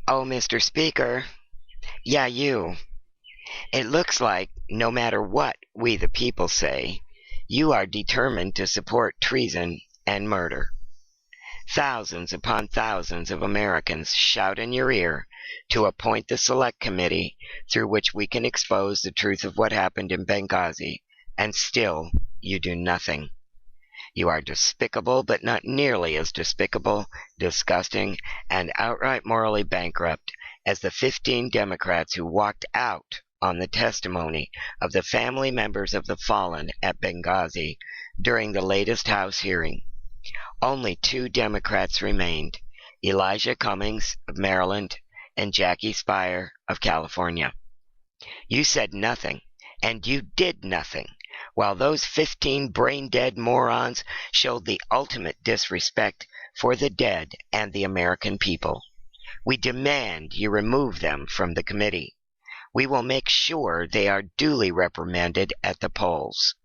Oh, Mr. Speaker. Yeah, you. It looks like, no matter what we the people say, you are determined to support treason and murder. Thousands upon thousands of Americans shout in your ear to appoint the select committee through which we can expose the truth of what happened in Benghazi, and still you do nothing. You are despicable, but not nearly as despicable, disgusting, and outright morally bankrupt as the 15 Democrats who walked out on the testimony of the family members of the fallen at Benghazi during the latest House hearing. Only 2 Democrats remained, Elijah Cummings of Maryland and Jackie Speier of California. You said nothing, and you did nothing, while those 15 brain-dead morons showed the ultimate disrespect for the dead and the American people. We demand you remove them from the committee. We will make sure they are duly reprimanded at the polls.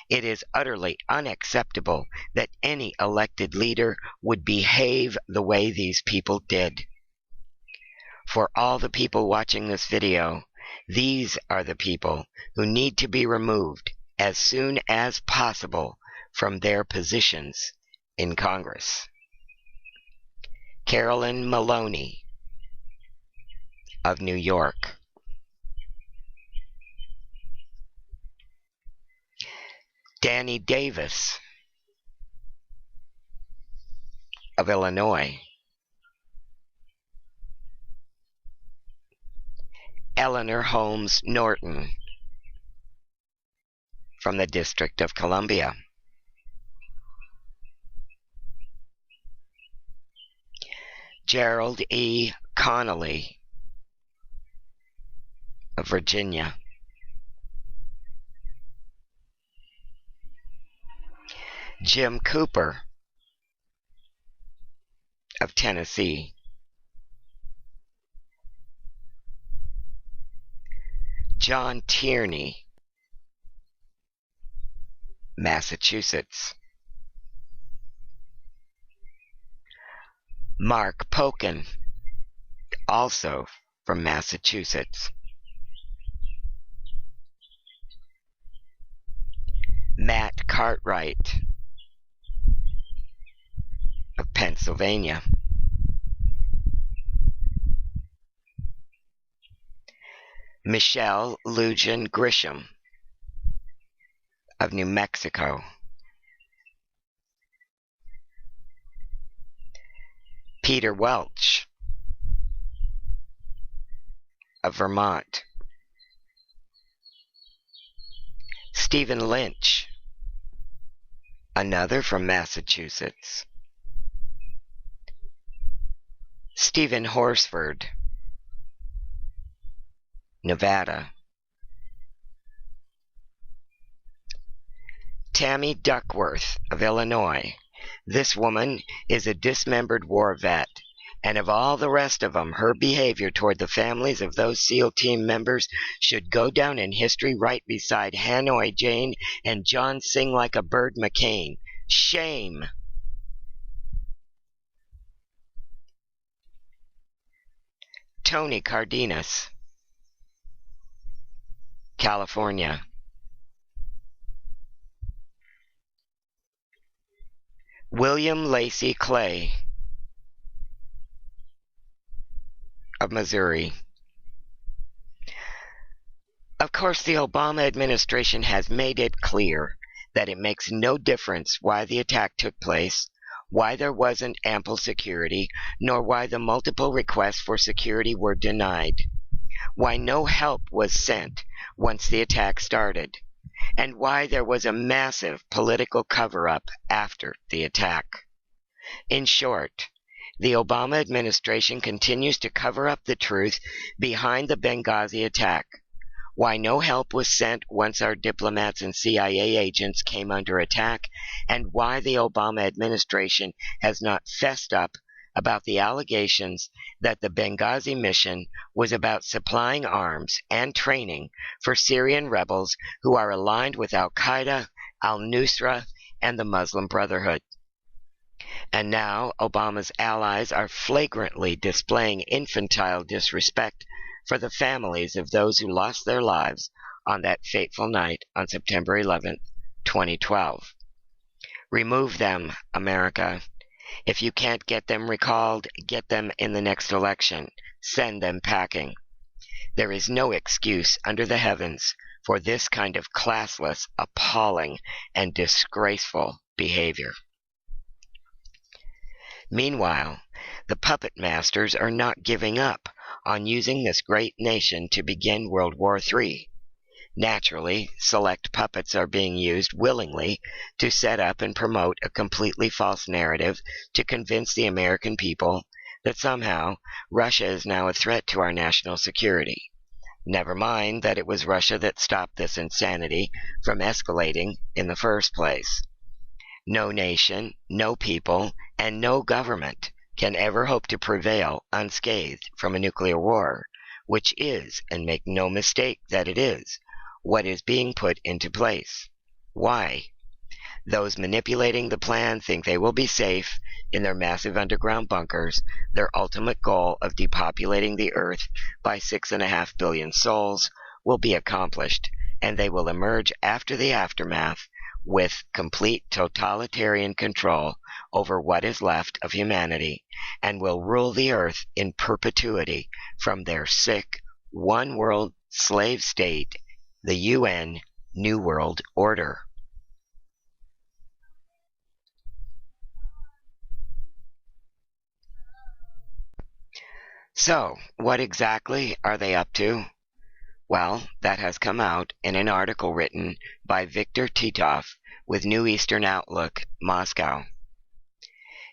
It is utterly unacceptable that any elected leader would behave the way these people did. For all the people watching this video, these are the people who need to be removed as soon as possible from their positions in Congress. Carolyn Maloney of New York. Danny Davis of Illinois. Eleanor Holmes Norton from the District of Columbia. Gerald E. Connolly of Virginia. Jim Cooper of Tennessee. John Tierney, Massachusetts. Mark Pocan, also from Massachusetts. Matt Cartwright of Pennsylvania. Michelle Lujan Grisham of New Mexico. Peter Welch of Vermont. Stephen Lynch, another from Massachusetts. Stephen Horsford, Nevada. Tammy Duckworth of Illinois. This woman is a dismembered war vet, and of all the rest of them, her behavior toward the families of those SEAL team members should go down in history right beside Hanoi Jane and John Sing Like a Bird McCain. Shame! Tony Cardenas, California. William Lacey Clay of Missouri. Of course, the Obama administration has made it clear that it makes no difference why the attack took place, why there wasn't ample security, nor why the multiple requests for security were denied, why no help was sent once the attack started, and why there was a massive political cover-up after the attack. In short, the Obama administration continues to cover up the truth behind the Benghazi attack, why no help was sent once our diplomats and CIA agents came under attack, and why the Obama administration has not fessed up about the allegations that the Benghazi mission was about supplying arms and training for Syrian rebels who are aligned with Al-Qaeda, al-Nusra, and the Muslim Brotherhood. And now Obama's allies are flagrantly displaying infantile disrespect for the families of those who lost their lives on that fateful night on September 11th, 2012. Remove them, America. If you can't get them recalled, get them in the next election. Send them packing. There is no excuse under the heavens for this kind of classless, appalling, and disgraceful behavior. Meanwhile, the puppet masters are not giving up on using this great nation to begin World War III. Naturally, select puppets are being used willingly to set up and promote a completely false narrative to convince the American people that somehow Russia is now a threat to our national security. Never mind that it was Russia that stopped this insanity from escalating in the first place. No nation, no people, and no government can ever hope to prevail unscathed from a nuclear war, which is, and make no mistake that it is, what is being put into place. Why? Those manipulating the plan think they will be safe in their massive underground bunkers, their ultimate goal of depopulating the earth by 6.5 billion souls will be accomplished, and they will emerge after the aftermath with complete totalitarian control over what is left of humanity, and will rule the earth in perpetuity from their sick, one-world slave state, the UN New World Order. So, what exactly are they up to? Well, that has come out in an article written by Viktor Titov with New Eastern Outlook, Moscow.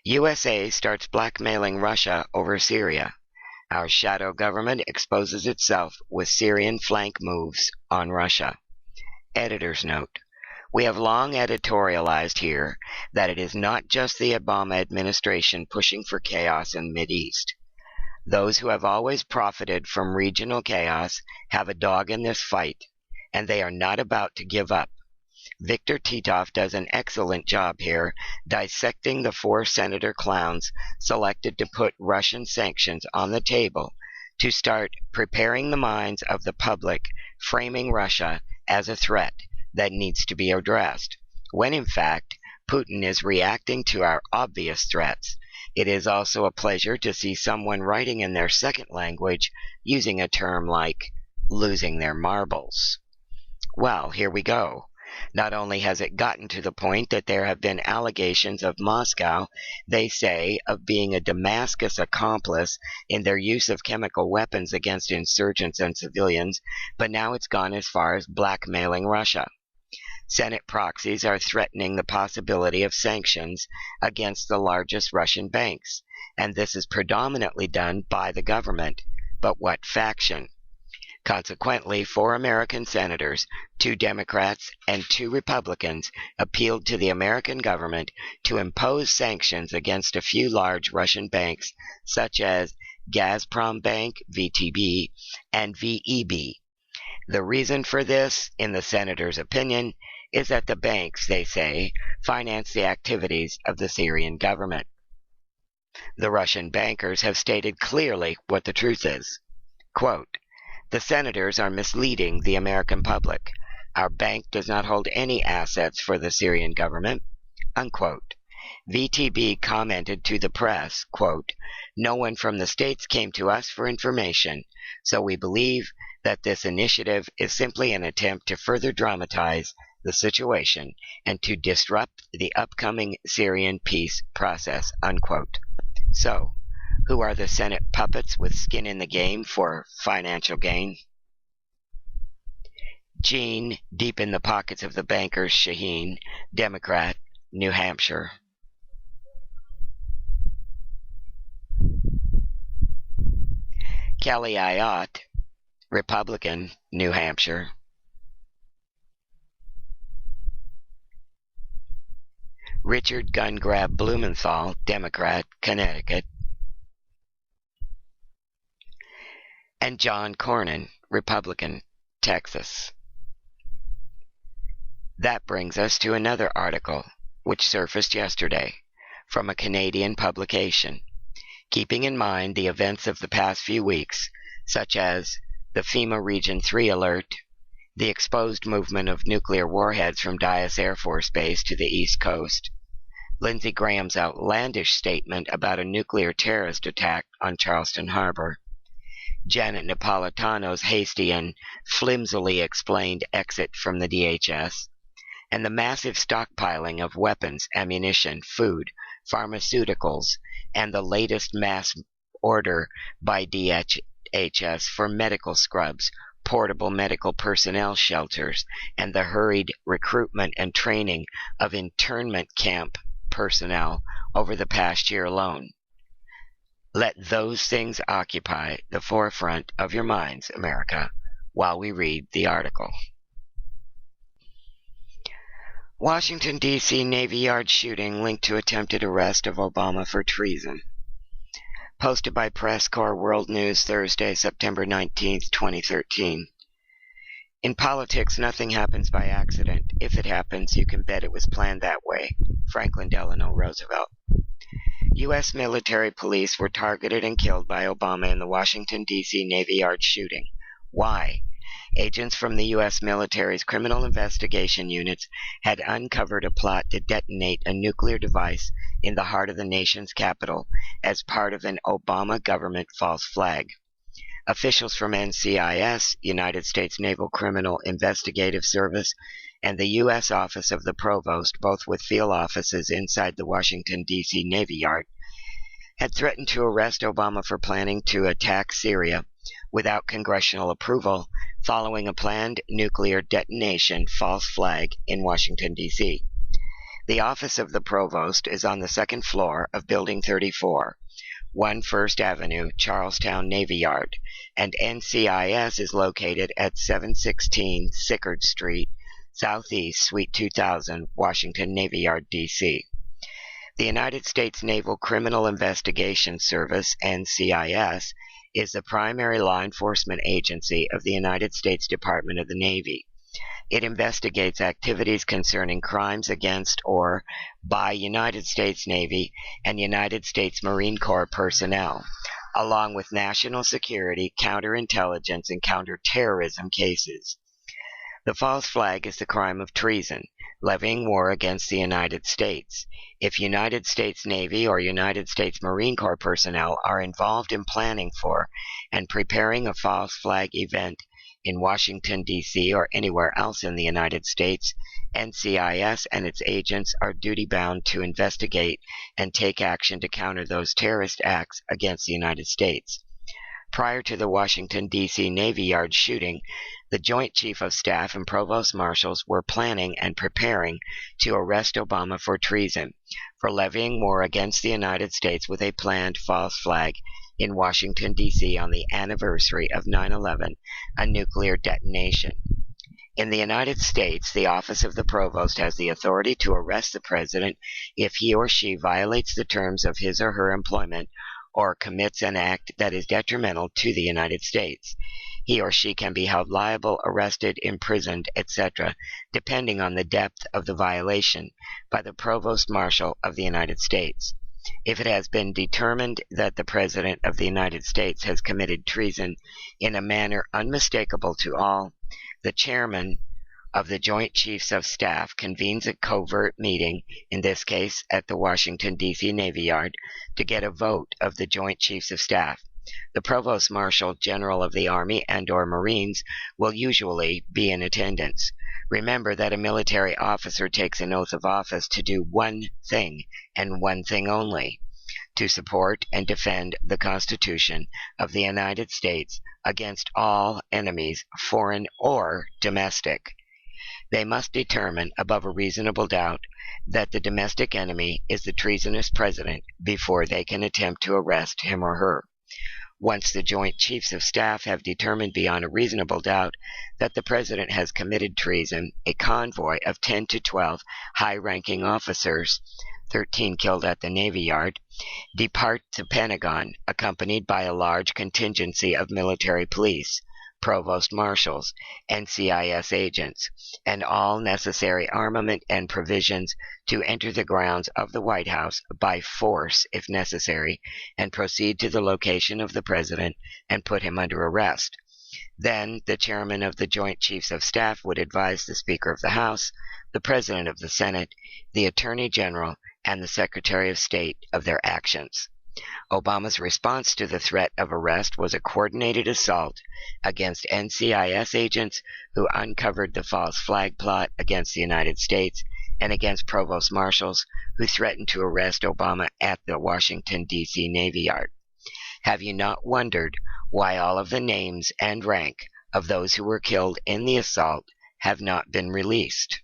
USA starts blackmailing Russia over Syria. Our shadow government exposes itself with Syrian flank moves on Russia. Editor's note. We have long editorialized here that it is not just the Obama administration pushing for chaos in the Mideast. Those who have always profited from regional chaos have a dog in this fight, and they are not about to give up. Viktor Titov does an excellent job here dissecting the 4 senator clowns selected to put Russian sanctions on the table to start preparing the minds of the public, framing Russia as a threat that needs to be addressed, when in fact Putin is reacting to our obvious threats. It is also a pleasure to see someone writing in their second language using a term like losing their marbles. Well, here we go. Not only has it gotten to the point that there have been allegations of Moscow, they say, of being a Damascus accomplice in their use of chemical weapons against insurgents and civilians, but now it's gone as far as blackmailing Russia. Senate proxies are threatening the possibility of sanctions against the largest Russian banks, and this is predominantly done by the government. But what faction? Consequently, 4 American senators, 2 Democrats, and 2 Republicans appealed to the American government to impose sanctions against a few large Russian banks such as Gazprom Bank, VTB, and VEB. The reason for this, in the senators' opinion, is that the banks, they say, finance the activities of the Syrian government. The Russian bankers have stated clearly what the truth is. Quote, the senators are misleading the American public. Our bank does not hold any assets for the Syrian government. Unquote. VTB commented to the press, quote, no one from the states came to us for information, so we believe that this initiative is simply an attempt to further dramatize the situation and to disrupt the upcoming Syrian peace process, unquote. So, who are the Senate puppets with skin in the game for financial gain? Gene, deep in the pockets of the bankers, Shaheen, Democrat, New Hampshire. Kelly Ayotte, Republican, New Hampshire. Richard Gungrab Blumenthal, Democrat, Connecticut. And John Cornyn, Republican, Texas. That brings us to another article, which surfaced yesterday, from a Canadian publication, keeping in mind the events of the past few weeks, such as the FEMA Region 3 alert, the exposed movement of nuclear warheads from Dyess Air Force Base to the East Coast, Lindsey Graham's outlandish statement about a nuclear terrorist attack on Charleston Harbor, Janet Napolitano's hasty and flimsily explained exit from the DHS, and the massive stockpiling of weapons, ammunition, food, pharmaceuticals, and the latest mass order by DHS for medical scrubs, portable medical personnel shelters, and the hurried recruitment and training of internment camp personnel over the past year alone. Let those things occupy the forefront of your minds, America, while we read the article. Washington, D.C. Navy Yard shooting linked to attempted arrest of Obama for treason. Posted by Press Corps World News Thursday, September 19, 2013. In politics, nothing happens by accident. If it happens, you can bet it was planned that way. Franklin Delano Roosevelt. U.S. military police were targeted and killed by Obama in the Washington, D.C. Navy Yard shooting. Why? Agents from the U.S. military's criminal investigation units had uncovered a plot to detonate a nuclear device in the heart of the nation's capital as part of an Obama government false flag. Officials from NCIS, United States Naval Criminal Investigative Service, and the U.S. Office of the Provost, both with field offices inside the Washington, D.C. Navy Yard, had threatened to arrest Obama for planning to attack Syria without congressional approval following a planned nuclear detonation false flag in Washington, D.C. The Office of the Provost is on the second floor of Building 34, 1 First Avenue, Charlestown Navy Yard, and NCIS is located at 716 Sickard Street, Southeast, Suite 2000, Washington Navy Yard, D.C. The United States Naval Criminal Investigation Service, NCIS, is the primary law enforcement agency of the United States Department of the Navy. It investigates activities concerning crimes against or by United States Navy and United States Marine Corps personnel, along with national security, counterintelligence, and counterterrorism cases. The false flag is the crime of treason, levying war against the United States. If United States Navy or United States Marine Corps personnel are involved in planning for and preparing a false flag event in Washington, D.C. or anywhere else in the United States, NCIS and its agents are duty-bound to investigate and take action to counter those terrorist acts against the United States. Prior to the Washington, D.C. Navy Yard shooting, the Joint Chief of Staff and Provost Marshals were planning and preparing to arrest Obama for treason, for levying war against the United States with a planned false flag in Washington, D.C. on the anniversary of 9/11, a nuclear detonation. In the United States, the Office of the Provost has the authority to arrest the President if he or she violates the terms of his or her employment or commits an act that is detrimental to the United States. He or she can be held liable, arrested, imprisoned, etc., depending on the depth of the violation, by the Provost Marshal of the United States. If it has been determined that the President of the United States has committed treason in a manner unmistakable to all, the Chairman of the Joint Chiefs of Staff convenes a covert meeting, in this case at the Washington, D.C. Navy Yard, to get a vote of the Joint Chiefs of Staff. The Provost Marshal General of the Army and/or Marines will usually be in attendance. Remember that a military officer takes an oath of office to do one thing and one thing only: to support and defend the Constitution of the United States against all enemies, foreign or domestic. They must determine above a reasonable doubt that the domestic enemy is the treasonous president before they can attempt to arrest him or her. Once the Joint Chiefs of Staff have determined beyond a reasonable doubt that the president has committed treason, a convoy of 10 to 12 high-ranking officers, 13 killed at the Navy Yard, depart the Pentagon, accompanied by a large contingency of military police, provost marshals, NCIS agents, and all necessary armament and provisions to enter the grounds of the White House by force if necessary, and proceed to the location of the President and put him under arrest. Then the chairman of the Joint Chiefs of Staff would advise the Speaker of the House, the President of the Senate, the Attorney General, and the Secretary of State of their actions. Obama's response to the threat of arrest was a coordinated assault against NCIS agents who uncovered the false flag plot against the United States and against provost marshals who threatened to arrest Obama at the Washington, D.C. Navy Yard. Have you not wondered why all of the names and rank of those who were killed in the assault have not been released?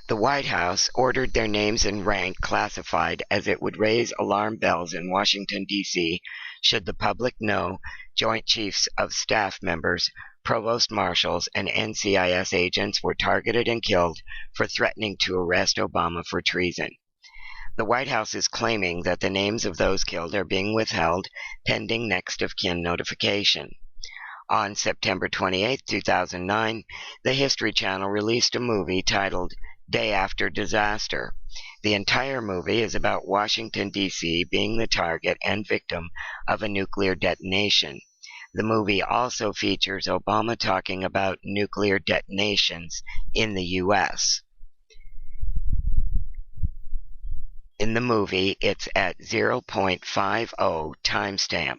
The White House ordered their names and rank classified, as it would raise alarm bells in Washington, D.C. should the public know Joint Chiefs of Staff members, provost marshals, and NCIS agents were targeted and killed for threatening to arrest Obama for treason. The White House is claiming that the names of those killed are being withheld pending next of kin notification. On September 28, 2009, the History Channel released a movie titled Day After Disaster. The entire movie is about Washington, D.C. being the target and victim of a nuclear detonation. The movie also features Obama talking about nuclear detonations in the U.S. In the movie, it's at 0.50 timestamp.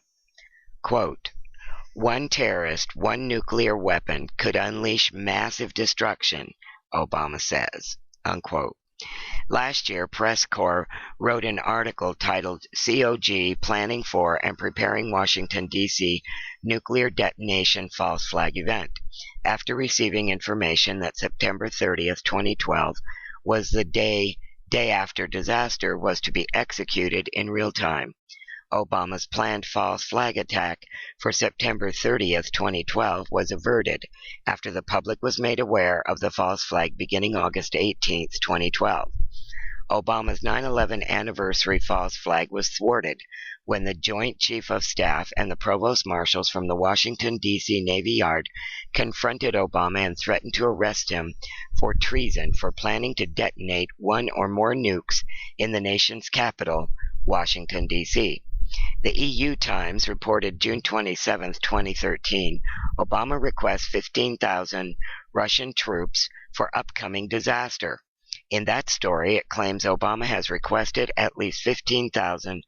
Quote, "One terrorist, one nuclear weapon could unleash massive destruction," Obama says, unquote. Last year, Press Corps wrote an article titled COG Planning for and Preparing Washington, D.C. Nuclear Detonation False Flag Event, after receiving information that September 30th, 2012 was the day after disaster was to be executed in real time. Obama's planned false flag attack for September 30th, 2012 was averted after the public was made aware of the false flag beginning August 18th, 2012. Obama's 9/11 anniversary false flag was thwarted when the Joint Chief of Staff and the Provost Marshals from the Washington, D.C. Navy Yard confronted Obama and threatened to arrest him for treason for planning to detonate one or more nukes in the nation's capital, Washington, D.C. The EU Times reported June 27, 2013, Obama requests 15,000 Russian troops for upcoming disaster. In that story, it claims Obama has requested at least 15,000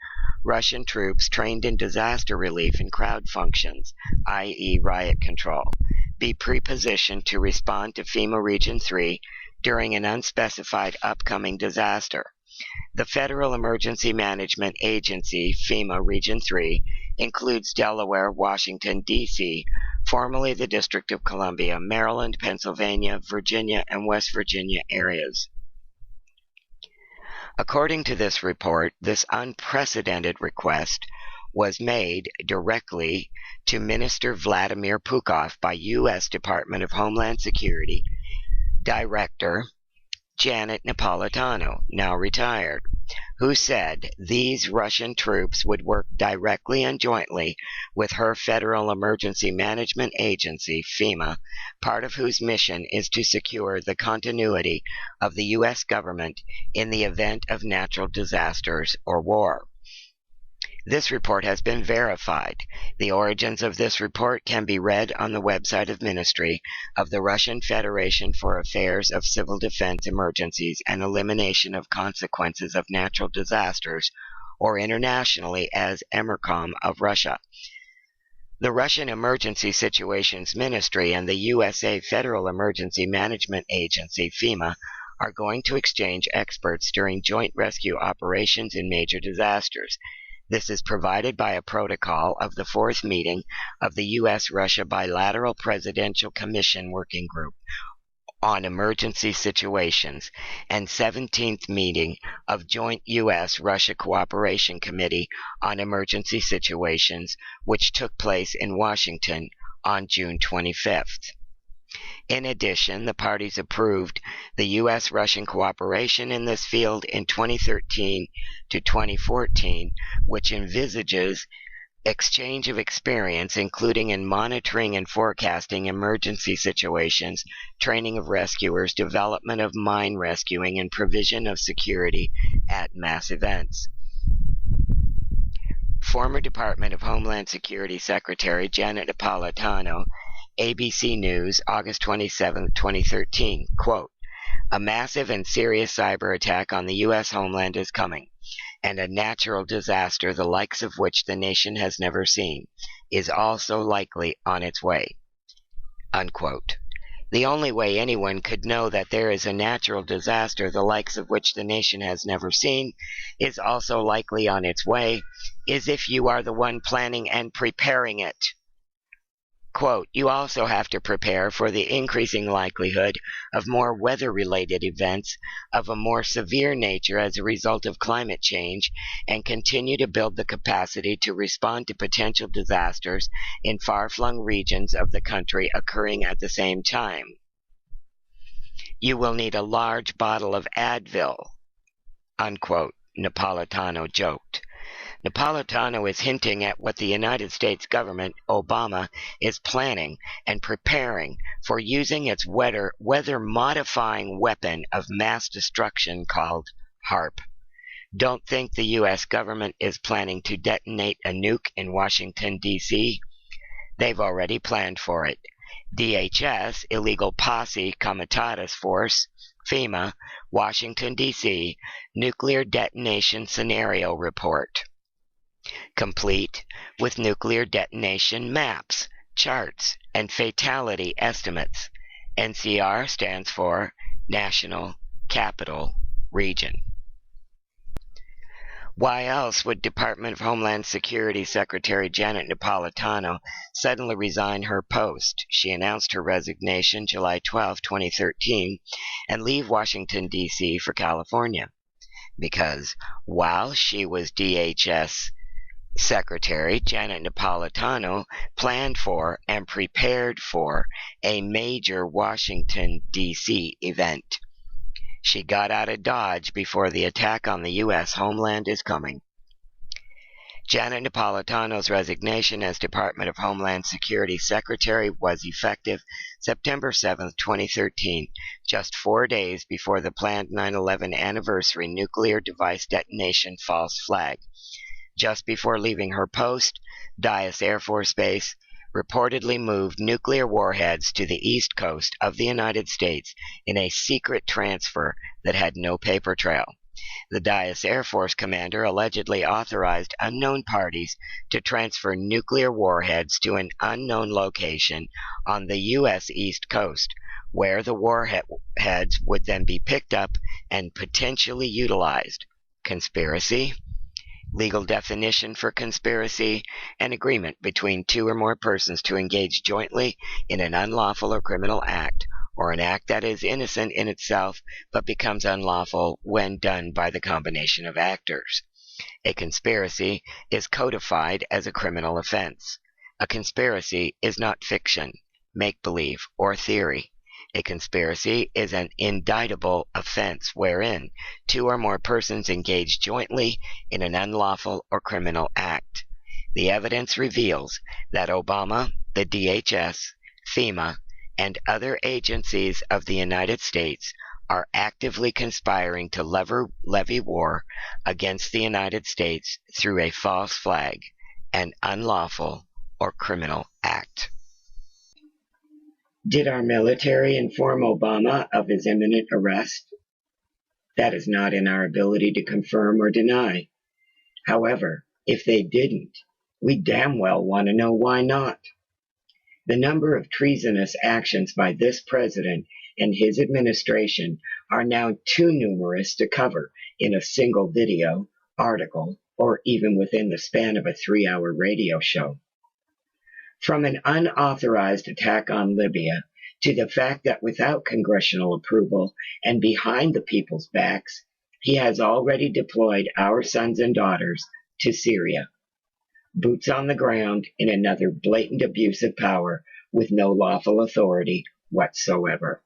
Russian troops trained in disaster relief and crowd functions, i.e. riot control, be prepositioned to respond to FEMA Region 3 during an unspecified upcoming disaster. The Federal Emergency Management Agency, FEMA Region 3, includes Delaware, Washington, D.C., formerly the District of Columbia, Maryland, Pennsylvania, Virginia, and West Virginia areas. According to this report, this unprecedented request was made directly to Minister Vladimir Pukov by U.S. Department of Homeland Security Director Janet Napolitano, now retired, who said these Russian troops would work directly and jointly with her Federal Emergency Management Agency, FEMA, part of whose mission is to secure the continuity of the U.S. government in the event of natural disasters or war. This report has been verified. The origins of this report can be read on the website of Ministry of the Russian Federation for Affairs of Civil Defense Emergencies and Elimination of Consequences of Natural Disasters, or internationally as EMERCOM of Russia. The Russian Emergency Situations Ministry and the USA Federal Emergency Management Agency, FEMA, are going to exchange experts during joint rescue operations in major disasters. This is provided by a protocol of the fourth meeting of the U.S.-Russia Bilateral Presidential Commission Working Group on Emergency Situations and 17th meeting of Joint U.S.-Russia Cooperation Committee on Emergency Situations, which took place in Washington on June 25th. In addition, the parties approved the U.S.-Russian cooperation in this field in 2013 to 2014, which envisages exchange of experience, including in monitoring and forecasting emergency situations, training of rescuers, development of mine rescuing, and provision of security at mass events. Former Department of Homeland Security Secretary Janet Napolitano, ABC News, August 27, 2013, quote, "A massive and serious cyber attack on the U.S. homeland is coming, and a natural disaster the likes of which the nation has never seen is also likely on its way." Unquote. The only way anyone could know that there is a natural disaster the likes of which the nation has never seen is also likely on its way is if you are the one planning and preparing it. Quote, "You also have to prepare for the increasing likelihood of more weather-related events of a more severe nature as a result of climate change and continue to build the capacity to respond to potential disasters in far-flung regions of the country occurring at the same time. You will need a large bottle of Advil," unquote, Napolitano joked. Napolitano is hinting at what the United States government, Obama, is planning and preparing for using its weather-modifying weapon of mass destruction called HARP. Don't think the U.S. government is planning to detonate a nuke in Washington, D.C. They've already planned for it. DHS, Illegal Posse Comitatus Force, FEMA, Washington, D.C., Nuclear Detonation Scenario Report. Complete with nuclear detonation maps, charts, and fatality estimates. NCR stands for National Capital Region. Why else would Department of Homeland Security Secretary Janet Napolitano suddenly resign her post? She announced her resignation July 12, 2013, and leave Washington, D.C. for California. Because while she was DHS Secretary, Janet Napolitano planned for and prepared for a major Washington, D.C. event. She got out of Dodge before the attack on the U.S. homeland is coming. Janet Napolitano's resignation as Department of Homeland Security Secretary was effective September 7, 2013, just 4 days before the planned 9/11 anniversary nuclear device detonation false flag. Just before leaving her post, Dyess Air Force Base reportedly moved nuclear warheads to the east coast of the United States in a secret transfer that had no paper trail. The Dyess Air Force commander allegedly authorized unknown parties to transfer nuclear warheads to an unknown location on the U.S. East Coast, where the warheads would then be picked up and potentially utilized. Conspiracy? Legal definition for conspiracy: an agreement between two or more persons to engage jointly in an unlawful or criminal act, or an act that is innocent in itself but becomes unlawful when done by the combination of actors. A conspiracy is codified as a criminal offense. A conspiracy is not fiction, make-believe, or theory. A conspiracy is an indictable offense wherein two or more persons engage jointly in an unlawful or criminal act. The evidence reveals that Obama, the DHS, FEMA, and other agencies of the United States are actively conspiring to levy war against the United States through a false flag, an unlawful or criminal act. Did our military inform Obama of his imminent arrest? That is not in our ability to confirm or deny. However, if they didn't, we damn well want to know why not. The number of treasonous actions by this president and his administration are now too numerous to cover in a single video, article, or even within the span of a 3-hour radio show. From an unauthorized attack on Libya to the fact that without congressional approval and behind the people's backs, he has already deployed our sons and daughters to Syria. Boots on the ground in another blatant abuse of power with no lawful authority whatsoever.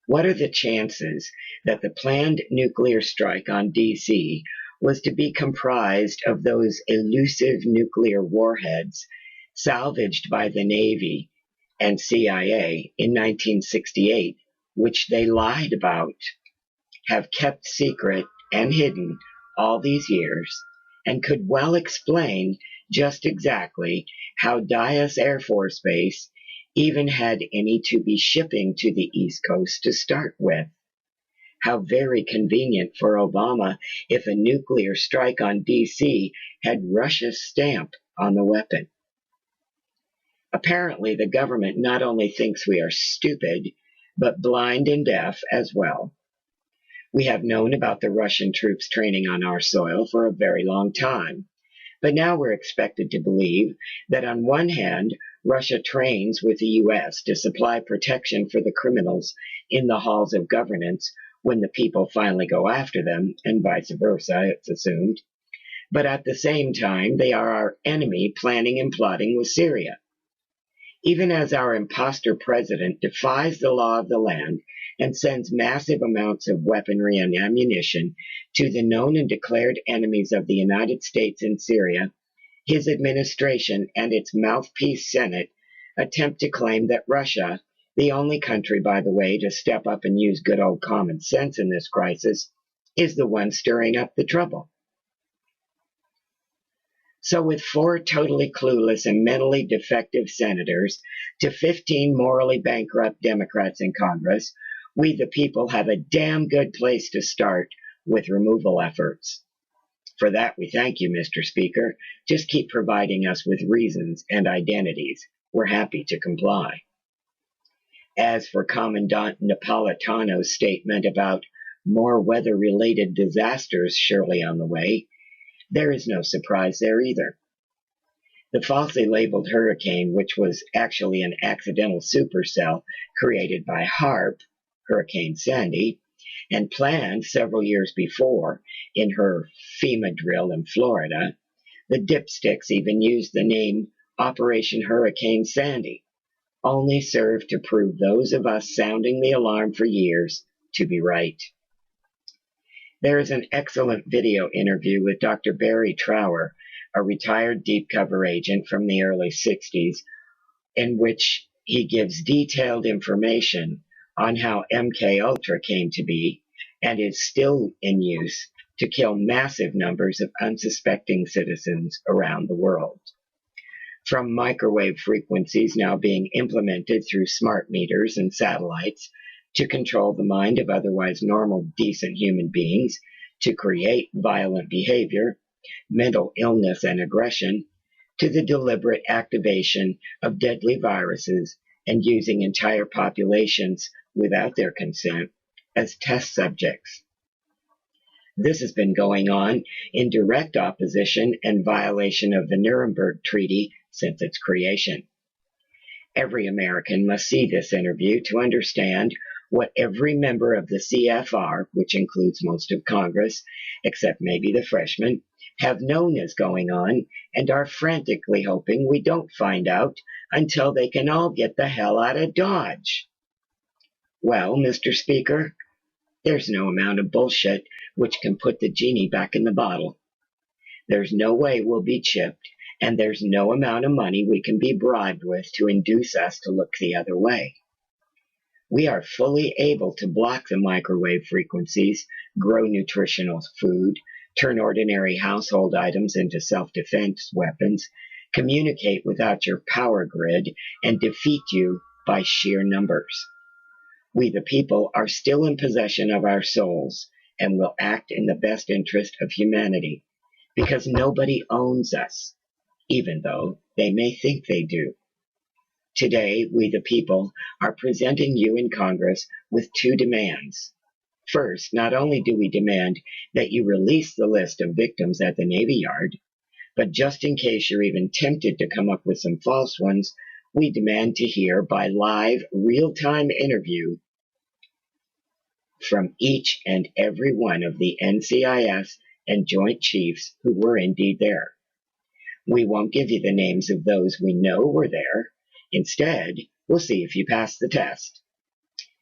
What are the chances that the planned nuclear strike on D.C. was to be comprised of those elusive nuclear warheads salvaged by the Navy and CIA in 1968, which they lied about, have kept secret and hidden all these years, and could well explain just exactly how Dyess Air Force Base even had any to be shipping to the East Coast to start with. How very convenient for Obama if a nuclear strike on D.C. had Russia's stamp on the weapon. Apparently, the government not only thinks we are stupid, but blind and deaf as well. We have known about the Russian troops training on our soil for a very long time, but now we're expected to believe that on one hand, Russia trains with the U.S. to supply protection for the criminals in the halls of governance when the people finally go after them, and vice versa, it's assumed. But at the same time, they are our enemy planning and plotting with Syria. Even as our imposter president defies the law of the land and sends massive amounts of weaponry and ammunition to the known and declared enemies of the United States in Syria, his administration and its mouthpiece Senate attempt to claim that Russia, the only country, by the way, to step up and use good old common sense in this crisis, is the one stirring up the trouble. So with 4 totally clueless and mentally defective senators to 15 morally bankrupt Democrats in Congress, we the people have a damn good place to start with removal efforts. For that we thank you, Mr. Speaker. Just keep providing us with reasons and identities. We're happy to comply. As for Commandant Napolitano's statement about more weather-related disasters surely on the way, there is no surprise there either. The falsely labeled hurricane, which was actually an accidental supercell created by HAARP, Hurricane Sandy, and planned several years before in her FEMA drill in Florida, the dipsticks even used the name Operation Hurricane Sandy, only served to prove those of us sounding the alarm for years to be right. There is an excellent video interview with Dr. Barry Trower, a retired deep cover agent from the early 60s, in which he gives detailed information on how MKUltra came to be and is still in use to kill massive numbers of unsuspecting citizens around the world. From microwave frequencies now being implemented through smart meters and satellites to control the mind of otherwise normal, decent human beings, to create violent behavior, mental illness and aggression, to the deliberate activation of deadly viruses and using entire populations without their consent as test subjects. This has been going on in direct opposition and violation of the Nuremberg Treaty since its creation. Every American must see this interview to understand what every member of the CFR, which includes most of Congress, except maybe the freshmen, have known is going on and are frantically hoping we don't find out until they can all get the hell out of Dodge. Well, Mr. Speaker, there's no amount of bullshit which can put the genie back in the bottle. There's no way we'll be chipped, and there's no amount of money we can be bribed with to induce us to look the other way. We are fully able to block the microwave frequencies, grow nutritional food, turn ordinary household items into self-defense weapons, communicate without your power grid, and defeat you by sheer numbers. We the people are still in possession of our souls and will act in the best interest of humanity, because nobody owns us, even though they may think they do. Today, we the people are presenting you in Congress with 2 demands. First, not only do we demand that you release the list of victims at the Navy Yard, but just in case you're even tempted to come up with some false ones, we demand to hear by live, real-time interview from each and every one of the NCIS and Joint Chiefs who were indeed there. We won't give you the names of those we know were there. Instead, we'll see if you pass the test.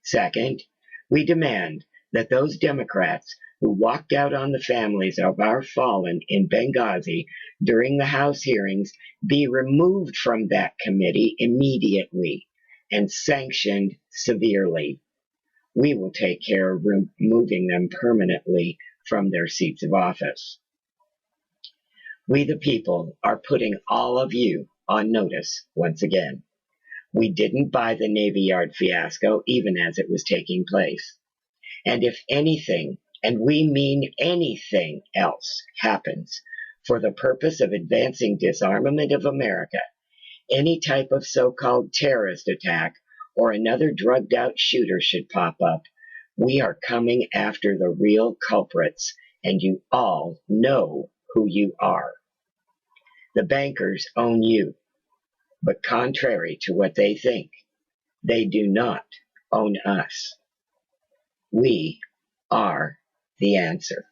Second, we demand that those Democrats who walked out on the families of our fallen in Benghazi during the House hearings be removed from that committee immediately and sanctioned severely. We will take care of removing them permanently from their seats of office. We the people are putting all of you on notice once again. We didn't buy the Navy Yard fiasco even as it was taking place. And if anything, and we mean anything else, happens for the purpose of advancing disarmament of America, any type of so-called terrorist attack or another drugged-out shooter should pop up, we are coming after the real culprits, and you all know who you are. The bankers own you, but contrary to what they think, they do not own us. We are the answer.